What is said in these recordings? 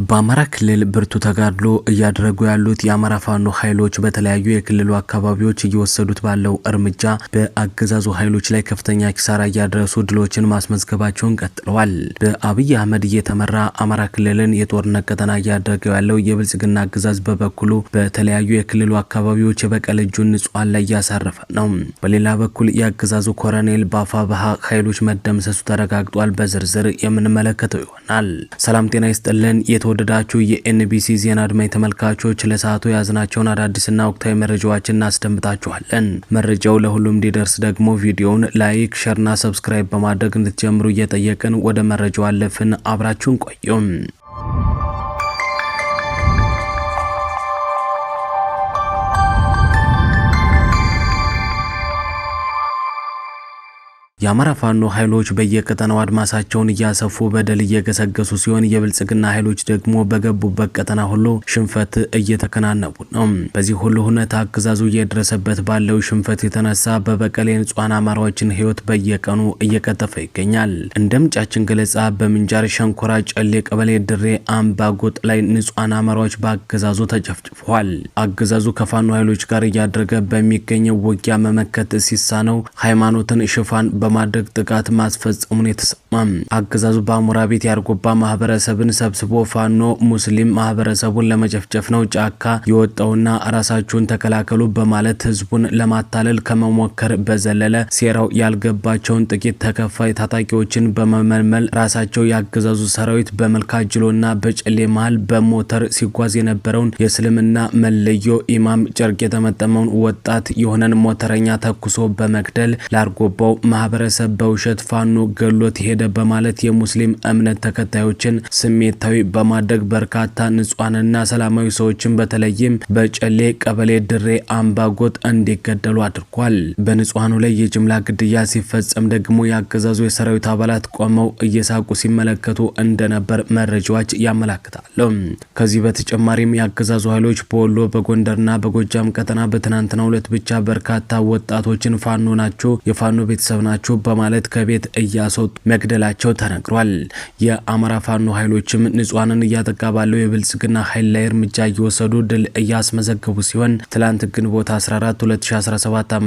በአማራ ክልል ብርቱ ተጋድሎ እያደረጉ ያሉት የአማራ ፋኖ ኃይሎች በተለያዩ የክልሉ አካባቢዎች እየወሰዱት ባለው እርምጃ በአገዛዙ ኃይሎች ላይ ከፍተኛ ኪሳራ እያደረሱ ድሎችን ማስመዝገባቸውን ቀጥለዋል። በአብይ አህመድ እየተመራ አማራ ክልልን የጦርነት ቀጠና እያደረገው ያለው የብልጽግና አገዛዝ በበኩሉ በተለያዩ የክልሉ አካባቢዎች የበቀል እጁን ንጹሃን ላይ እያሳረፈ ነው። በሌላ በኩል የአገዛዙ ኮሎኔል በአፋብኃ ኃይሎች መደምሰሱ ተረጋግጧል። በዝርዝር የምንመለከተው ይሆናል። ሰላም ጤና ይስጥልን። የተወደዳችሁ የኤንቢሲ ዜና አድማጭ ተመልካቾች ለሰዓቱ ያዝናቸውን አዳዲስና ወቅታዊ መረጃዎችን እናስደምጣችኋለን። መረጃው ለሁሉም እንዲደርስ ደግሞ ቪዲዮውን ላይክ፣ ሼርና ሰብስክራይብ በማድረግ እንድትጀምሩ እየጠየቅን ወደ መረጃው አለፍን። አብራችሁን ቆዩም። የአማራ ፋኖ ኃይሎች በየቀጠናው አድማሳቸውን እያሰፉ በደል እየገሰገሱ ሲሆን የብልጽግና ኃይሎች ደግሞ በገቡበት ቀጠና ሁሉ ሽንፈት እየተከናነቡ ነው። በዚህ ሁሉ ሁኔታ አገዛዙ እየደረሰበት ባለው ሽንፈት የተነሳ በበቀል የንጹሃን አማራዎችን ሕይወት በየቀኑ እየቀጠፈ ይገኛል። እንደ ምንጫችን ገለጻ በምንጃር ሸንኮራ ጨሌ ቀበሌ ድሬ አምባ ጎጥ ላይ ንጹሃን አማራዎች በአገዛዙ ተጨፍጭፈዋል። አገዛዙ ከፋኖ ኃይሎች ጋር እያደረገ በሚገኘው ውጊያ መመከት ሲሳነው ሃይማኖትን ሽፋን በማድረግ ጥቃት ማስፈጸሙን የተሰማም አገዛዙ በአሞራ ቤት ያርጎባ ማህበረሰብን ሰብስቦ ፋኖ ሙስሊም ማህበረሰቡን ለመጨፍጨፍ ነው ጫካ የወጣውና ራሳችሁን ተከላከሉ በማለት ህዝቡን ለማታለል ከመሞከር በዘለለ ሴራው ያልገባቸውን ጥቂት ተከፋይ ታጣቂዎችን በመመልመል ራሳቸው ያገዛዙ ሰራዊት በመልካጅሎና በጨሌ መሃል በሞተር ሲጓዝ የነበረውን የእስልምና መለዮ ኢማም ጨርቅ የተመጠመውን ወጣት የሆነን ሞተረኛ ተኩሶ በመግደል ላርጎባው ማህበረሰብ በውሸት ፋኖ ገሎት ሄደ በማለት የሙስሊም እምነት ተከታዮችን ስሜታዊ በማድረግ በርካታ ንጹሃንና ሰላማዊ ሰዎችን በተለይም በጨሌ ቀበሌ ድሬ አምባ ጎጥ እንዲገደሉ አድርጓል። በንጹሃኑ ላይ የጅምላ ግድያ ሲፈጸም ደግሞ ያገዛዙ የሰራዊት አባላት ቆመው እየሳቁ ሲመለከቱ እንደነበር መረጃዎች ያመለክታሉ። ከዚህ በተጨማሪም ያገዛዙ ኃይሎች በወሎ በጎንደርና በጎጃም ቀጠና በትናንትናው ዕለት ብቻ በርካታ ወጣቶችን ፋኖ ናቸው የፋኖ ቤተሰብ ናቸው በማለት ከቤት እያስወጡ መግደላቸው ተነግሯል። የአማራ ፋኖ ኃይሎችም ንጹሃንን እያጠቃ ባለው የብልጽግና ኃይል ላይ እርምጃ እየወሰዱ ድል እያስመዘገቡ ሲሆን ትላንት ግንቦት 14 2017 ዓ.ም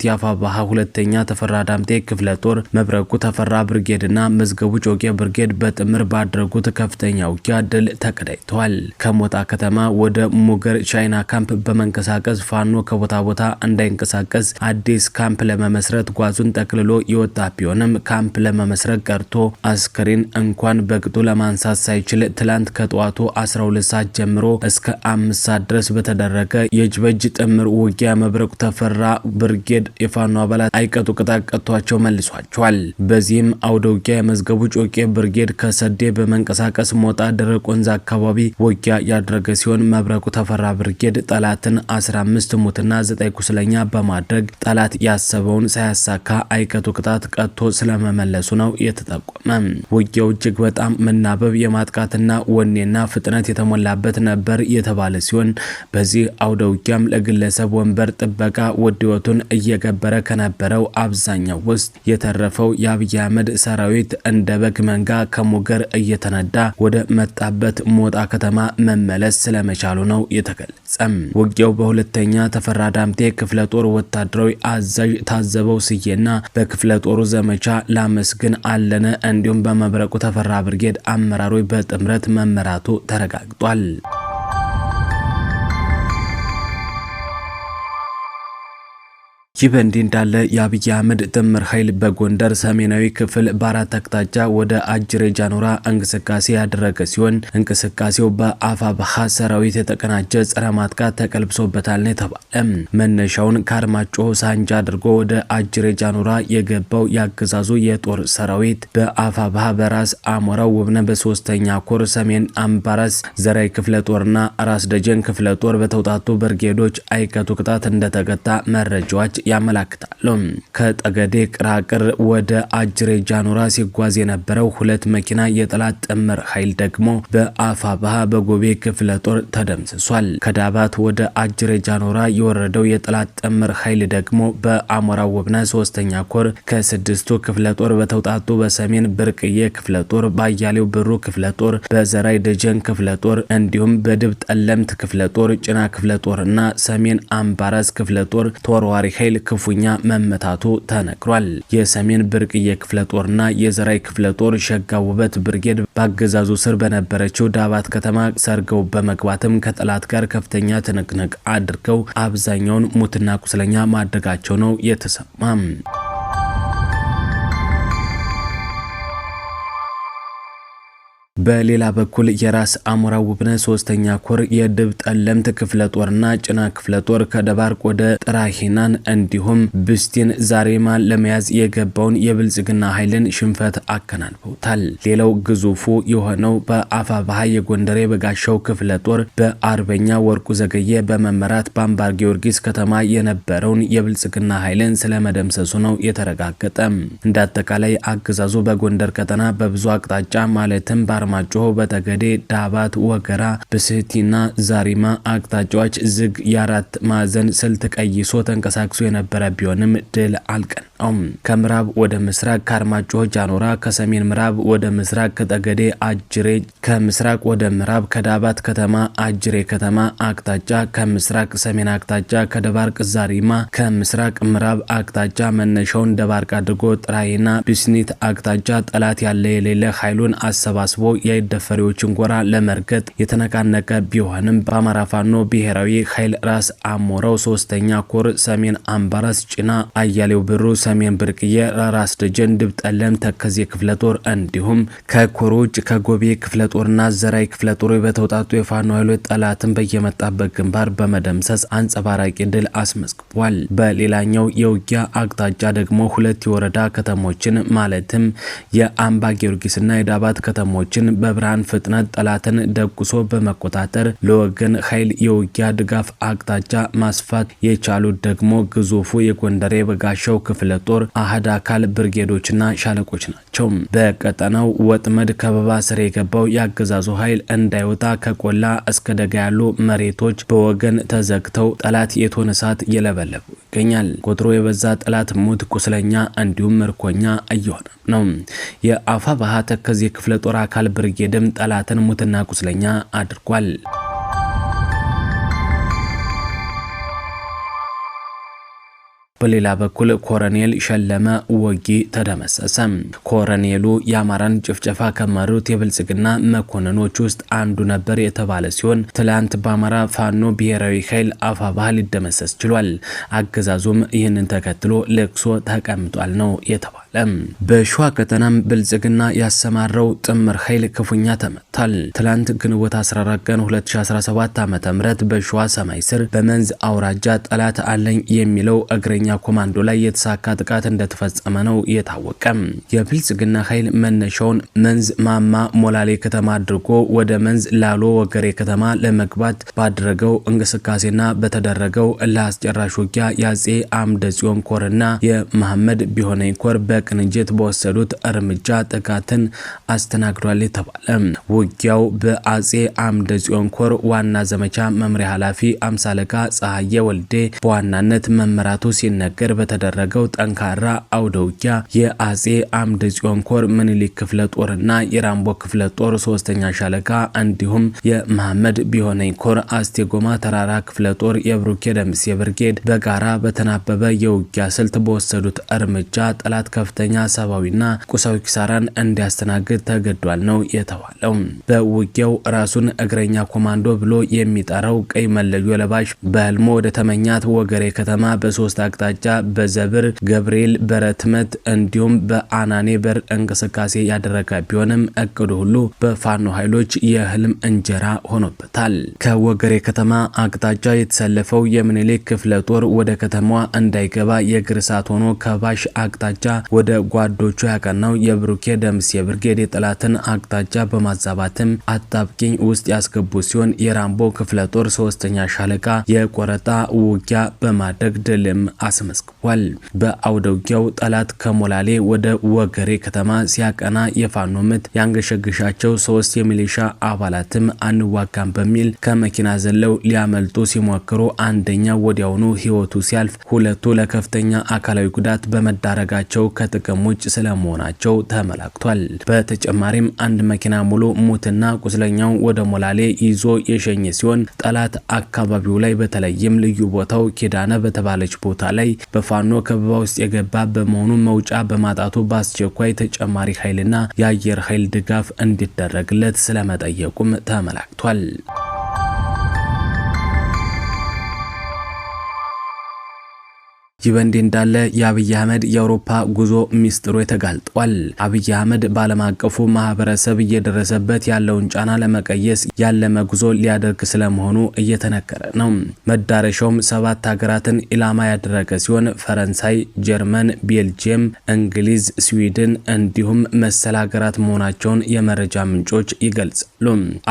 የአፋብኃ ሁለተኛ ተፈራ ዳምጤ ክፍለ ጦር መብረቁ ተፈራ ብርጌድና መዝገቡ ጮቄ ብርጌድ በጥምር ባደረጉት ከፍተኛ ውጊያ ድል ተቀዳጅተዋል። ከሞጣ ከተማ ወደ ሙገር ቻይና ካምፕ በመንቀሳቀስ ፋኖ ከቦታ ቦታ እንዳይንቀሳቀስ አዲስ ካምፕ ለመመስረት ጓዙን ጠቅልሎ የወጣ ቢሆንም ካምፕ ለመመስረት ቀርቶ አስከሬን እንኳን በቅጡ ለማንሳት ሳይችል ትላንት ከጠዋቱ 12 ሰዓት ጀምሮ እስከ 5 ሰዓት ድረስ በተደረገ የእጅ ጥምር ውጊያ መብረቁ ተፈራ ብርጌድ የፋኖ አባላት አይቀጡ ቅጣት ቀጥቷቸው መልሷቸዋል። በዚህም አውደ ውጊያ የመዝገቡ ጮቄ ብርጌድ ከሰዴ በመንቀሳቀስ ሞጣ ደረቅ ወንዝ አካባቢ ውጊያ ያደረገ ሲሆን መብረቁ ተፈራ ብርጌድ ጠላትን 15 ሙትና 9 ቁስለኛ በማድረግ ጠላት ያሰበውን ሳያሳካ አይቀጡ ቅጣት ቀጥቶ ስለመመለሱ ነው የተጠቆመ። ውጊያው እጅግ በጣም መናበብ የማጥቃትና ወኔና ፍጥነት የተሞላበት ነበር የተባለ ሲሆን በዚህ አውደ ውጊያም ለግለሰብ ወንበር ጥበቃ ውድወቱን እየገበረ ከነበረው አብዛኛው ውስጥ የተረፈው የአብይ አህመድ ሰራዊት እንደ በግ መንጋ ከሙገር እየተነዳ ወደ መጣበት ሞጣ ከተማ መመለስ ስለመቻሉ ነው የተገለጸ። ውጊያው በሁለተኛ ተፈራ ዳምጤ ክፍለ ጦር ወታደራዊ አዛዥ ታዘበው ስዬና በክፍለ ጦሩ ዘመቻ ላመስግን አለነ እንዲሁም በመብረቁ ተፈራ ብርጌድ አመራሮች በጥምረት መመራቱ ተረጋግጧል። ይህ በእንዲህ እንዳለ የአብይ አህመድ ጥምር ኃይል በጎንደር ሰሜናዊ ክፍል በአራት አቅጣጫ ወደ አጅሬ ጃኑራ እንቅስቃሴ ያደረገ ሲሆን እንቅስቃሴው በአፋብኃ ሰራዊት የተቀናጀ ጸረ ማጥቃት ተቀልብሶበታል ነው የተባለ። መነሻውን ከአርማጭሆ ሳንጃ አድርጎ ወደ አጅሬ ጃኑራ የገባው ያገዛዙ የጦር ሰራዊት በአፋብኃ በራስ አሞራው ውብነ በሶስተኛ ኮር ሰሜን አምባራስ ዘራይ ክፍለ ጦርና ራስ ደጀን ክፍለ ጦር በተውጣጡ ብርጌዶች አይቀጡ ቅጣት እንደተቀጣ መረጃዎች ያመላክታሉ። ከጠገዴ ቅራቅር ወደ አጅሬ ጃኑራ ሲጓዝ የነበረው 2 መኪና የጠላት ጥምር ኃይል ደግሞ በአፋባሃ በጎቤ ክፍለ ጦር ተደምስሷል። ከዳባት ወደ አጅሬ ጃኑራ የወረደው የጠላት ጥምር ኃይል ደግሞ በአሞራው ውብነ 3ኛ ኮር ከ6ቱ ክፍለ ጦር በተውጣጡ በሰሜን ብርቅዬ ክፍለ ጦር፣ ባያሌው ብሩ ክፍለ ጦር፣ በዘራይ ደጀን ክፍለ ጦር እንዲሁም በድብ ጠለምት ክፍለ ጦር፣ ጭና ክፍለ ጦርና ሰሜን አምባራስ ክፍለ ጦር ተወርዋሪ ኃይል ክፉኛ መመታቱ ተነግሯል። የሰሜን ብርቅዬ ክፍለ ጦርና የዘራይ ክፍለ ጦር ሸጋ ውበት ብርጌድ በአገዛዙ ስር በነበረችው ዳባት ከተማ ሰርገው በመግባትም ከጠላት ጋር ከፍተኛ ትንቅንቅ አድርገው አብዛኛውን ሙትና ቁስለኛ ማድረጋቸው ነው የተሰማም። በሌላ በኩል የራስ አሞራው ውብነ 3ኛ ኮር የድብ ጠለምት ክፍለ ጦርና ጭና ክፍለ ጦር ከደባርቅ ወደ ጥራሂናን እንዲሁም ብስቲን ዛሬማን ለመያዝ የገባውን የብልጽግና ኃይልን ሽንፈት አከናንበውታል። ሌላው ግዙፉ የሆነው በአፋባሃ የጎንደር በጋሻው ክፍለ ጦር በአርበኛ ወርቁ ዘገየ በመመራት በአምባር ጊዮርጊስ ከተማ የነበረውን የብልጽግና ኃይልን ስለመደምሰሱ ነው የተረጋገጠ። እንዳጠቃላይ አገዛዙ በጎንደር ቀጠና በብዙ አቅጣጫ ማለትም ማጮ በተገዴ ዳባት ወገራ በስህቲና ዛሪማ አቅጣጫዎች ዝግ የአራት ማዕዘን ስልት ቀይሶ ተንቀሳቅሶ የነበረ ቢሆንም ድል አልቀናውም። ከምዕራብ ወደ ምስራቅ ከአርማጮ ጃኖራ፣ ከሰሜን ምዕራብ ወደ ምስራቅ ከጠገዴ አጅሬ፣ ከምስራቅ ወደ ምዕራብ ከዳባት ከተማ አጅሬ ከተማ አቅጣጫ፣ ከምስራቅ ሰሜን አቅጣጫ ከደባርቅ ዛሪማ፣ ከምስራቅ ምዕራብ አቅጣጫ መነሻውን ደባርቅ አድርጎ ጥራይና ቢስኒት አቅጣጫ ጠላት ያለ የሌለ ኃይሉን አሰባስቦ የደፈሪዎችን ጎራ ለመርገጥ የተነቃነቀ ቢሆንም በአማራ ፋኖ ብሔራዊ ኃይል ራስ አሞራው 3ኛ ኮር ሰሜን አምባራስ ጭና አያሌው ብሩ ሰሜን ብርቅዬ ራስ ደጀን ድብ ጠለም ተከዜ ክፍለ ጦር እንዲሁም ከኮሩ ውጭ ከጎቤ ክፍለ ጦርና ዘራይ ክፍለ ጦር በተውጣጡ የፋኖ ኃይሎች ጠላትን በየመጣበት ግንባር በመደምሰስ አንጸባራቂ ድል አስመዝግቧል። በሌላኛው የውጊያ አቅጣጫ ደግሞ 2 የወረዳ ከተሞችን ማለትም የአምባ ጊዮርጊስና የዳባት ከተሞችን በብርሃን ፍጥነት ጠላትን ደቁሶ በመቆጣጠር ለወገን ኃይል የውጊያ ድጋፍ አቅጣጫ ማስፋት የቻሉት ደግሞ ግዙፉ የጎንደር በጋሻው ክፍለ ጦር አሃድ አካል ብርጌዶችና ሻለቆች ናቸው። በቀጠናው ወጥመድ ከበባ ስር የገባው ያገዛዙ ኃይል እንዳይወጣ ከቆላ እስከ ደጋ ያሉ መሬቶች በወገን ተዘግተው ጠላት የቶን እሳት እየለበለቡ ይገኛል። ቁጥሩ የበዛ ጠላት ሙት ቁስለኛ እንዲሁም ምርኮኛ እየሆነ ነው። የአፋባሃ ተከዜ ክፍለ ጦር አካል ብርጌድም ጠላትን ሙትና ቁስለኛ አድርጓል። በሌላ በኩል ኮሎኔል ሸለመ ወጊ ተደመሰሰ። ኮሎኔሉ የአማራን ጭፍጨፋ ከመሩት የብልጽግና መኮንኖች ውስጥ አንዱ ነበር የተባለ ሲሆን ትላንት በአማራ ፋኖ ብሔራዊ ኃይል አፋባሃ ሊደመሰስ ችሏል። አገዛዙም ይህንን ተከትሎ ለቅሶ ተቀምጧል ነው የተባለ። በሸዋ ቀጠናም ብልጽግና ያሰማራው ጥምር ኃይል ክፉኛ ተመቷል። ትላንት ግንቦት 14 ቀን 2017 ዓ.ም በሸዋ ሰማይ ስር በመንዝ አውራጃ ጠላት አለኝ የሚለው እግረኛ ኮማንዶ ላይ የተሳካ ጥቃት እንደተፈጸመ ነው የታወቀ። የብልጽግና ኃይል መነሻውን መንዝ ማማ ሞላሌ ከተማ አድርጎ ወደ መንዝ ላሎ ወገሬ ከተማ ለመግባት ባደረገው እንቅስቃሴና በተደረገው ለአስጨራሽ ውጊያ የአጼ አምደ ጽዮን ኮርና የመሐመድ ቢሆነኝ ኮር በቅንጅት በወሰዱት እርምጃ ጥቃትን አስተናግዷል የተባለ። ውጊያው በአጼ አምደ ጽዮን ኮር ዋና ዘመቻ መምሪያ ኃላፊ አምሳለቃ ፀሐየ ወልዴ በዋናነት መመራቱ ሲነገር በተደረገው ጠንካራ አውደ ውጊያ የአጼ አምደ ጽዮን ኮር ምኒልክ ክፍለ ጦርና የራምቦ ክፍለ ጦር 3ኛ ሻለቃ እንዲሁም የመሐመድ ቢሆነኝ ኮር አስቴጎማ ተራራ ክፍለ ጦር የብሩኬ ደምሴ ብርጌድ በጋራ በተናበበ የውጊያ ስልት በወሰዱት እርምጃ ጠላት ከፍተኛ ሰብአዊና ቁሳዊ ኪሳራን እንዲያስተናግድ ተገዷል ነው የተባለው። በውጊያው ራሱን እግረኛ ኮማንዶ ብሎ የሚጠራው ቀይ መለዮ ለባሽ በህልሞ ወደ ተመኛት ወገሬ ከተማ በሶስት አቅጣጫ በዘብር ገብርኤል በረትመት እንዲሁም በአናኔ በር እንቅስቃሴ ያደረገ ቢሆንም እቅዱ ሁሉ በፋኖ ኃይሎች የህልም እንጀራ ሆኖበታል። ከወገሬ ከተማ አቅጣጫ የተሰለፈው የምኒልክ ክፍለ ጦር ወደ ከተማዋ እንዳይገባ የእግር እሳት ሆኖ ከባሽ አቅጣጫ ወደ ወደ ጓዶቹ ያቀናው የብሩኬ ደምሴ ብርጌድ የጠላትን አቅጣጫ በማዛባትም አጣብቂኝ ውስጥ ያስገቡ ሲሆን የራምቦ ክፍለ ጦር 3ኛ ሻለቃ የቆረጣ ውጊያ በማድረግ ድልም አስመዝግቧል። በአውደ ውጊያው ጠላት ከሞላሌ ወደ ወገሬ ከተማ ሲያቀና የፋኖ ምት ያንገሸግሻቸው 3 የሚሊሻ አባላትም አንዋጋም በሚል ከመኪና ዘለው ሊያመልጡ ሲሞክሩ አንደኛው ወዲያውኑ ህይወቱ ሲያልፍ ሁለቱ ለከፍተኛ አካላዊ ጉዳት በመዳረጋቸው ከጥቅም ውጭ ስለመሆናቸው ተመላክቷል። በተጨማሪም አንድ መኪና ሙሉ ሙትና ቁስለኛው ወደ ሞላሌ ይዞ የሸኘ ሲሆን ጠላት አካባቢው ላይ በተለይም ልዩ ቦታው ኪዳነ በተባለች ቦታ ላይ በፋኖ ከበባ ውስጥ የገባ በመሆኑ መውጫ በማጣቱ በአስቸኳይ ተጨማሪ ኃይልና የአየር ኃይል ድጋፍ እንዲደረግለት ስለመጠየቁም ተመላክቷል። ይህ በእንዲህ እንዳለ የአብይ አህመድ የአውሮፓ ጉዞ ሚስጥሩ ተጋልጧል። አብይ አህመድ በዓለም አቀፉ ማህበረሰብ እየደረሰበት ያለውን ጫና ለመቀየስ ያለመ ጉዞ ሊያደርግ ስለመሆኑ እየተነገረ ነው። መዳረሻውም 7 ሀገራትን ኢላማ ያደረገ ሲሆን ፈረንሳይ፣ ጀርመን፣ ቤልጂየም፣ እንግሊዝ፣ ስዊድን እንዲሁም መሰል ሀገራት መሆናቸውን የመረጃ ምንጮች ይገልጻሉ።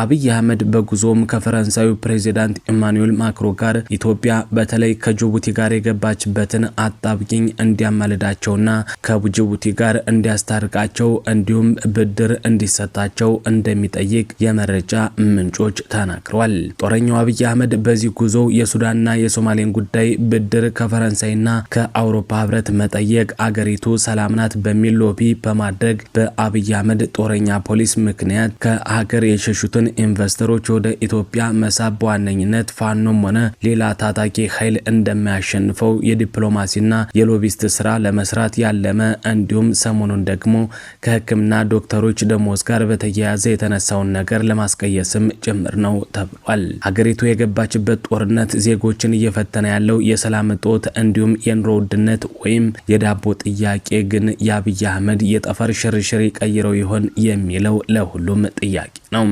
አብይ አህመድ በጉዞም ከፈረንሳዩ ፕሬዚዳንት ኢማኑኤል ማክሮን ጋር ኢትዮጵያ በተለይ ከጅቡቲ ጋር የገባችበትን አጣብቂኝ እንዲያማልዳቸውና ከጅቡቲ ጋር እንዲያስታርቃቸው እንዲሁም ብድር እንዲሰጣቸው እንደሚጠይቅ የመረጃ ምንጮች ተናግረዋል። ጦረኛው አብይ አህመድ በዚህ ጉዞ የሱዳንና የሶማሌን ጉዳይ ብድር ከፈረንሳይና ከአውሮፓ ህብረት መጠየቅ አገሪቱ ሰላም ናት በሚል ሎቢ በማድረግ በአብይ አህመድ ጦረኛ ፖሊስ ምክንያት ከሀገር የሸሹትን ኢንቨስተሮች ወደ ኢትዮጵያ መሳብ በዋነኝነት ፋኖም ሆነ ሌላ ታጣቂ ኃይል እንደማያሸንፈው የዲፕሎማሲና የሎቢስት ስራ ለመስራት ያለመ እንዲሁም ሰሞኑን ደግሞ ከህክምና ዶክተሮች ደሞዝ ጋር በተያያዘ የተነሳውን ነገር ለማስቀየስም ጭምር ነው ተብሏል። ሀገሪቱ የገባችበት ጦርነት ዜጎችን እየፈተነ ያለው የሰላም እጦት እንዲሁም የኑሮ ውድነት ወይም የዳቦ ጥያቄ ግን የአብይ አህመድ የጠፈር ሽርሽር ይቀይረው ይሆን የሚለው ለሁሉም ጥያቄ ነው።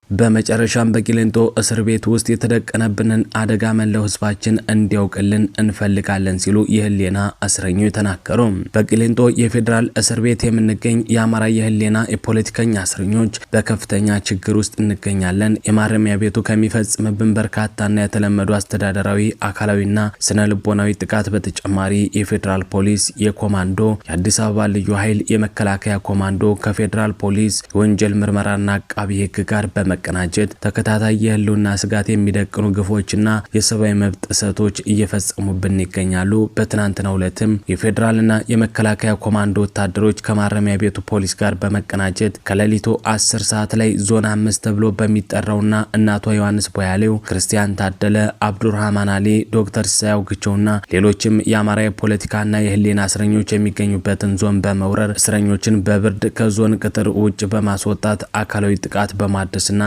በመጨረሻም በቂሊንጦ እስር ቤት ውስጥ የተደቀነብንን አደጋ መላው ህዝባችን እንዲያውቅልን እንፈልጋለን ሲሉ የህሊና እስረኞች ተናገሩ። በቂሊንጦ የፌዴራል እስር ቤት የምንገኝ የአማራ የህሊና የፖለቲከኛ እስረኞች በከፍተኛ ችግር ውስጥ እንገኛለን። የማረሚያ ቤቱ ከሚፈጽምብን በርካታና የተለመዱ አስተዳደራዊ፣ አካላዊና ስነ ልቦናዊ ጥቃት በተጨማሪ የፌዴራል ፖሊስ፣ የኮማንዶ፣ የአዲስ አበባ ልዩ ኃይል፣ የመከላከያ ኮማንዶ ከፌዴራል ፖሊስ የወንጀል ምርመራና አቃቢ ህግ ጋር በመቀናጀት ተከታታይ የህልውና ስጋት የሚደቅኑ ግፎችና የሰብአዊ መብት ጥሰቶች እየፈጸሙብን ይገኛሉ። በትናንትናው ዕለትም የፌዴራልና የመከላከያ ኮማንዶ ወታደሮች ከማረሚያ ቤቱ ፖሊስ ጋር በመቀናጀት ከሌሊቱ 10 ሰዓት ላይ ዞን 5 ተብሎ በሚጠራውና እናቷ ዮሐንስ ቦያሌው፣ ክርስቲያን ታደለ፣ አብዱራህማን አሊ፣ ዶክተር ሲሳይ አውግቸውና ሌሎችም የአማራ የፖለቲካና የህሊና እስረኞች የሚገኙበትን ዞን በመውረር እስረኞችን በብርድ ከዞን ቅጥር ውጭ በማስወጣት አካላዊ ጥቃት በማድረስና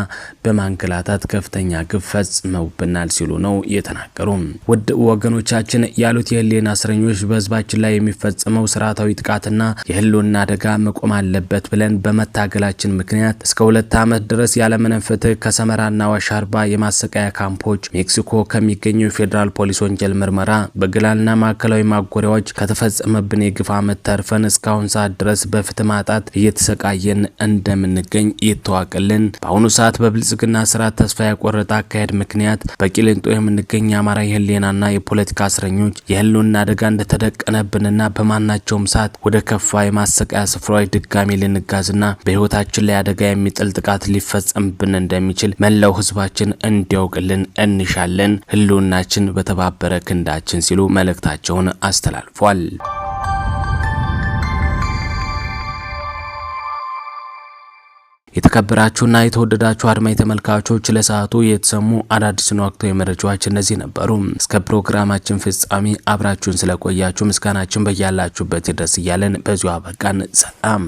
በማንገላታት ከፍተኛ ግፍ ፈጽመውብናል ሲሉ ነው የተናገሩ። ውድ ወገኖቻችን ያሉት የህሊና እስረኞች በህዝባችን ላይ የሚፈጸመው ስርዓታዊ ጥቃትና የህልውና አደጋ መቆም አለበት ብለን በመታገላችን ምክንያት እስከ 2 ዓመት ድረስ ያለምንም ፍትህ ከሰመራና አዋሽ አርባ የማሰቃያ ካምፖች፣ ሜክሲኮ ከሚገኘው የፌዴራል ፖሊስ ወንጀል ምርመራ በግላልና ማዕከላዊ ማጎሪያዎች ከተፈጸመብን የግፍ ዓመት ተርፈን እስካሁን ሰዓት ድረስ በፍትህ ማጣት እየተሰቃየን እንደምንገኝ ይተዋቅልን። በአሁኑ ሰዓት በብልጽግና ስርዓት ተስፋ ያቆረጠ አካሄድ ምክንያት በቂሊንጦ የምንገኝ የአማራ የህሊናና የፖለቲካ እስረኞች የህልውና አደጋ እንደተደቀነብንና በማናቸውም ሰዓት ወደ ከፋ የማሰቃያ ስፍራዎች ድጋሚ ልንጋዝና በህይወታችን ላይ አደጋ የሚጥል ጥቃት ሊፈጸምብን እንደሚችል መላው ህዝባችን እንዲያውቅልን እንሻለን። ህልውናችን በተባበረ ክንዳችን ሲሉ መልእክታቸውን አስተላልፏል። የተከበራችሁና የተወደዳችሁ አድማጭ ተመልካቾች ለሰዓቱ የተሰሙ አዳዲስና ወቅታዊ መረጃዎች እነዚህ ነበሩ። እስከ ፕሮግራማችን ፍጻሜ አብራችሁን ስለቆያችሁ ምስጋናችን በያላችሁበት ይድረስ እያለን በዚሁ አበቃን። ሰላም።